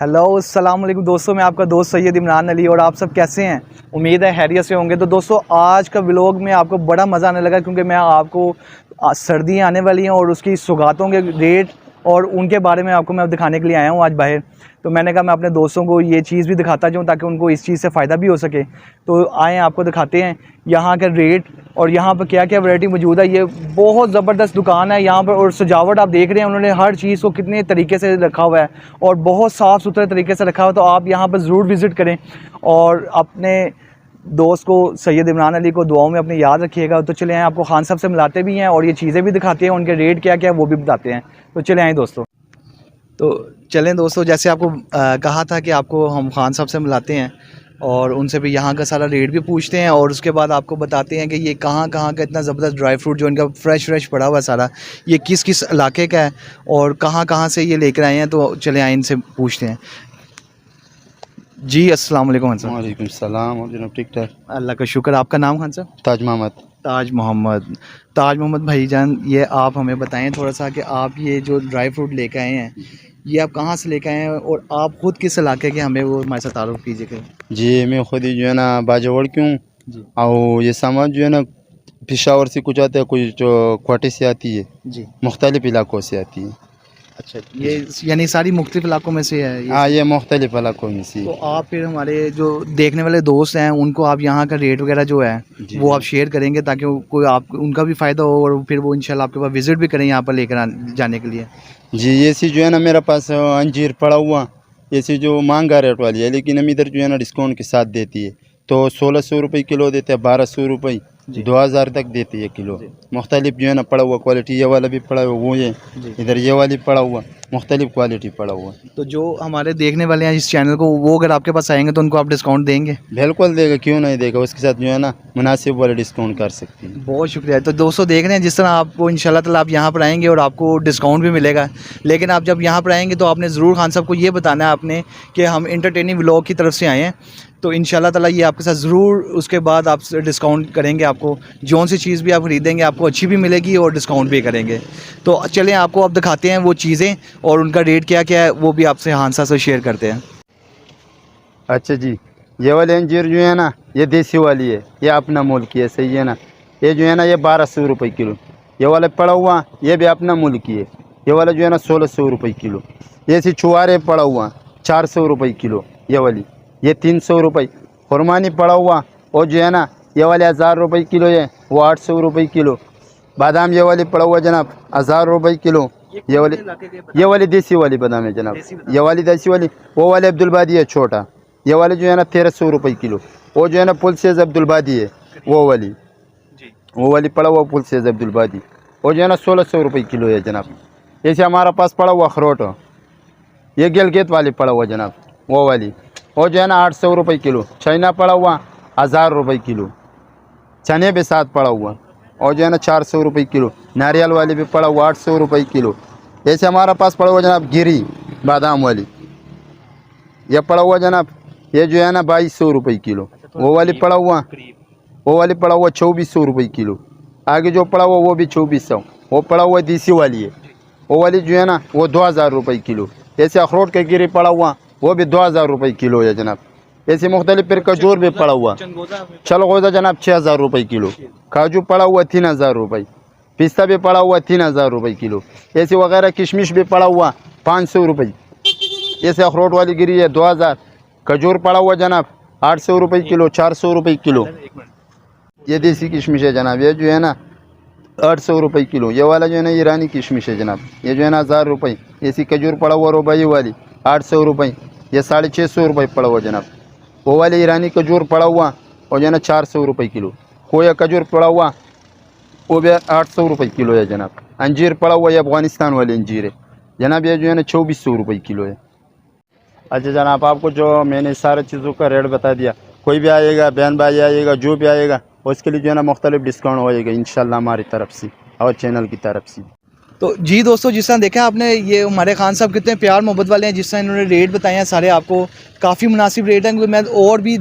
Hello अस्सलाम वालेकुम दोस्तों, मैं आपका दोस्त सैयद इमरान अली और आप सब कैसे हैं। उम्मीद है खैरियत से होंगे। तो दोस्तों आज का व्लॉग में आपको बड़ा मज़ा आने लगा क्योंकि मैं आपको सर्दियाँ आने वाली हैं और उसकी सौगातों के रेट और उनके बारे में आपको मैं दिखाने के लिए आया हूँ आज बाहर। तो मैंने कहा मैं अपने दोस्तों को ये चीज़ भी दिखाता जाऊँ ताकि उनको इस चीज़ से फ़ायदा भी हो सके। तो आएँ आपको दिखाते हैं यहाँ के रेट और यहाँ पर क्या क्या वैरायटी मौजूद है। ये बहुत ज़बरदस्त दुकान है यहाँ पर और सजावट आप देख रहे हैं, उन्होंने हर चीज़ को कितने तरीके से रखा हुआ है और बहुत साफ़ सुथरे तरीके से रखा हुआ है। तो आप यहाँ पर ज़रूर विज़िट करें और अपने दोस्त को सैयद इमरान अली को दुआओं में अपने याद रखिएगा। तो चले आए, आपको खान साहब से मिलाते भी हैं और ये चीज़ें भी दिखाते हैं, उनके रेट क्या क्या वो भी बताते हैं। तो चले आए दोस्तों। तो चलें दोस्तों, जैसे आपको कहा था कि आपको हम खान साहब से मिलाते हैं और उनसे भी यहाँ का सारा रेट भी पूछते हैं और उसके बाद आपको बताते हैं कि ये कहाँ कहाँ का इतना ज़बरदस्त ड्राई फ्रूट जो इनका फ्रेश पड़ा हुआ है सारा, ये किस किस इलाके का है और कहाँ कहाँ से ये लेकर आए हैं। तो चले आए इनसे पूछते हैं। जी अस्सलाम वालेकुम खान साहब। वालेकुम सलाम। और जनाब ठीक ठाक, अल्लाह का शुक्र। आपका नाम खान साहब? ताज मोहम्मद। ताज मोहम्मद भाईजान, ये आप हमें बताएं थोड़ा सा कि आप ये जो ड्राई फ्रूट लेकर आए हैं ये आप कहाँ से लेकर आए हैं और आप ख़ुद किस इलाके के, हमें वो हमारे साथ तारुफ कीजिएगा। जी मैं खुद ही जो है ना बाजवाड़ की हूँ जी और ये सामान जो है ना पेशावर से कुछ आता है, कुछ जो क्वाटे से आती है, जी। मुख्तलिफ इलाकों से आती है। अच्छा, ये यानी सारी मुख्तलिफ इलाकों में से है ये? हाँ, ये मुख्तलिफ इलाकों में से। तो आप फिर हमारे जो देखने वाले दोस्त हैं उनको आप यहाँ का रेट वगैरह जो है वो आप शेयर करेंगे ताकि कोई आप उनका भी फ़ायदा हो और फिर वो इंशाल्लाह आपके पास विज़िट भी करें यहाँ पर लेकर जाने के लिए। जी ये सी जो है ना मेरे पास अंजीर पड़ा हुआ, ये सी जो महंगा रेट वाली है, लेकिन हम इधर जो है ना डिस्काउंट के साथ देती है। तो 1600 रुपये किलो देते हैं, 1200 रुपये, 2000 तक देती है किलो। मुख्तलिफ जो है ना पड़ा हुआ क्वालिटी, ये वाला भी पड़ा हुआ वो ये इधर ये वाली पड़ा हुआ, मुख्तलिफ क्वालिटी पड़ा हुआ। तो जो हमारे देखने वाले हैं इस चैनल को, वो अगर आपके पास आएंगे तो उनको आप डिस्काउंट देंगे? बिल्कुल देगा, क्यों नहीं देगा। उसके साथ जो है ना मुनासिब वाले डिस्काउंट कर सकती हैं। बहुत शुक्रिया। तो दोस्तों देख रहे हैं जिस तरह आपको इंशाल्लाह ताला आप यहाँ पर आएंगे और आपको डिस्काउंट भी मिलेगा। लेकिन आप जब यहाँ पर आएंगे तो आपने ज़रूर खान साहब को ये बताना है आपने कि हम इंटरटेनिंग व्लॉग की तरफ से आए हैं। तो इंशाल्लाह ताला ये आपके साथ ज़रूर उसके बाद आप डिस्काउंट करेंगे। आपको जौन सी चीज़ भी आप ख़रीदेंगे आपको अच्छी भी मिलेगी और डिस्काउंट भी करेंगे। तो चलें आपको अब दिखाते हैं वो चीज़ें और उनका रेट क्या क्या है वो भी आपसे खान साहब से शेयर करते हैं। अच्छा जी, ये वाले अंजीर जो है ना ये देसी वाली है, ये अपना मुल्क की है, सही है ना। ये जो है ना ये 1200 रुपये किलो। ये वाला पड़ा हुआ ये भी अपना मुल्क की है, ये वाला जो है ना 1600 रुपये किलो। ये सी छुआरे पड़ा हुआ 400 रुपये किलो, ये वाली ये 300 रुपये। खुरमानी पड़ा हुआ और जो है ना ये वाले 1000 रुपये किलो है, वो 800 रुपये किलो। बादाम ये वाली पड़ा हुआ जनाब 1000 रुपये किलो। ये वाली देसी वाली बादाम है जनाब, ये वाली देसी वाली। वो वाले अब्दुलबादी है छोटा, ये वाले जो है ना 1300 रुपये किलो। वो जो है ना पुलसेज अब्दुलबादी है, वो वाली पड़ा हुआ पुलसेज अब्दुलबादी, वो जो है ना 1600 रुपये किलो है जनाब। जैसे हमारा पास पड़ा हुआ अखरोट, ये गिलगित वाली पड़ा हुआ जनाब, वो वाली वो जो है ना 800 रुपये किलो। चाइना पड़ा हुआ 1000 रुपये किलो, चने भी साथ पड़ा हुआ और जो है ना 400 रुपये किलो। नारियल वाली भी पड़ा हुआ 800 रुपये किलो। जैसे हमारा पास पड़ा हुआ जनाब गिरी बादाम वाली, ये पड़ा हुआ जनाब, ये जो है ना 2200 रुपये किलो। वो वाली पड़ा हुआ 2400 रुपये किलो। आगे जो पड़ा हुआ वो भी 2400। वो पड़ा हुआ देसी वाली है, वो वाली जो है ना वो 2000 रुपये किलो। जैसे अखरोट का गिरी पड़ा हुआ वो भी 2000 रुपये किलो है जनाब। ऐसे मुख्तलिफ फिर खजूर भी पड़ा हुआ, चलगोज़ा जनाब 6000 रुपये किलो। काजू पड़ा हुआ 3000 रुपये, पिस्ता भी पड़ा हुआ 3000 रुपये किलो। ऐसे वगैरह किशमिश भी पड़ा हुआ 500 रुपये। जैसे अखरोट वाली गिरी है 2000। खजूर पड़ा हुआ जनाब 800 रुपये किलो, 400 रुपये किलो। ये देसी किशमिश है जनाब, ये जो है ना 800 रुपये किलो। ये वाला जो है ना ईरानी किशमिश है जनाब, ये जो है ना 1000 रुपये। ऐसी खजूर पड़ा हुआ रुबाई वाली 800 रुपये, ये 650 रुपये पड़ा हुआ जनाब। वो वाले ईरानी खजूर पड़ा हुआ और जो है ना 400 रुपये किलो। कोया खजूर पड़ा हुआ वो भी 800 रुपये किलो है जनाब। अंजीर पड़ा हुआ ये अफ़गानिस्तान वाले अंजीर है जनाब, ये जो है ना 2400 रुपये किलो है। अच्छा जनाब, आपको जो मैंने सारे चीज़ों का रेट बता दिया, कोई भी आएगा, बहन भाई आएगा, जो भी आएगा उसके लिए जो है ना मुख्तलिफ डिस्काउंट हो जाएगा इंशाल्लाह हमारी तरफ से और चैनल की तरफ से। तो जी दोस्तों, जिस तरह देखा आपने, ये हमारे खान साहब कितने प्यार मोहब्बत वाले हैं। जिस तरह इन्होंने रेट बताए हैं सारे आपको काफ़ी मुनासिब रेट हैं। क्योंकि मैं और भी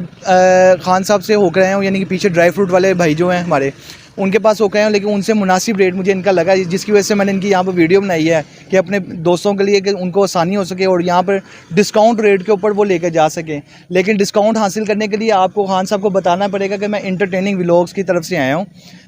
खान साहब से होकर आया हूँ, यानी कि पीछे ड्राई फ्रूट वाले भाई जो हैं हमारे, उनके पास हो गए हैं, लेकिन उनसे मुनासिब रेट मुझे इनका लगा, जिसकी वजह से मैंने इनकी यहाँ पर वीडियो बनाई है कि अपने दोस्तों के लिए कि उनको आसानी हो सके और यहाँ पर डिस्काउंट रेट के ऊपर वो लेकर जा सकें। लेकिन डिस्काउंट हासिल करने के लिए आपको खान साहब को बताना पड़ेगा कि मैं इंटरटेनिंग व्लॉग्स की तरफ से आया हूँ,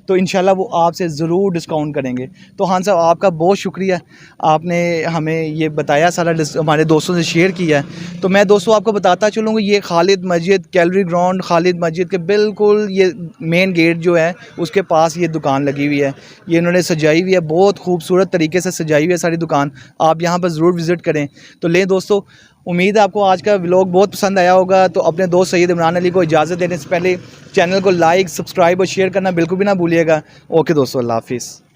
तो इंशाल्लाह वो आपसे ज़रूर डिस्काउंट करेंगे। तो खान साहब आपका बहुत शुक्रिया, आपने हमें ये बताया, सारा हमारे दोस्तों से शेयर किया है। तो मैं दोस्तों आपको बताता चलूँगा, ये खालिद मस्जिद कैलरी ग्राउंड खालिद मस्जिद के बिल्कुल ये मेन गेट जो है उसके पास ये दुकान लगी हुई है। ये इन्होंने सजाई हुई है, बहुत खूबसूरत तरीके से सजाई हुई है सारी दुकान। आप यहाँ पर ज़रूर विज़िट करें। तो लें दोस्तों, उम्मीद है आपको आज का व्लॉग बहुत पसंद आया होगा। तो अपने दोस्त सैयद इमरान अली को इजाज़त देने से पहले चैनल को लाइक, सब्सक्राइब और शेयर करना बिल्कुल भी ना भूलिएगा। ओके दोस्तों, अल्लाह हाफिज़।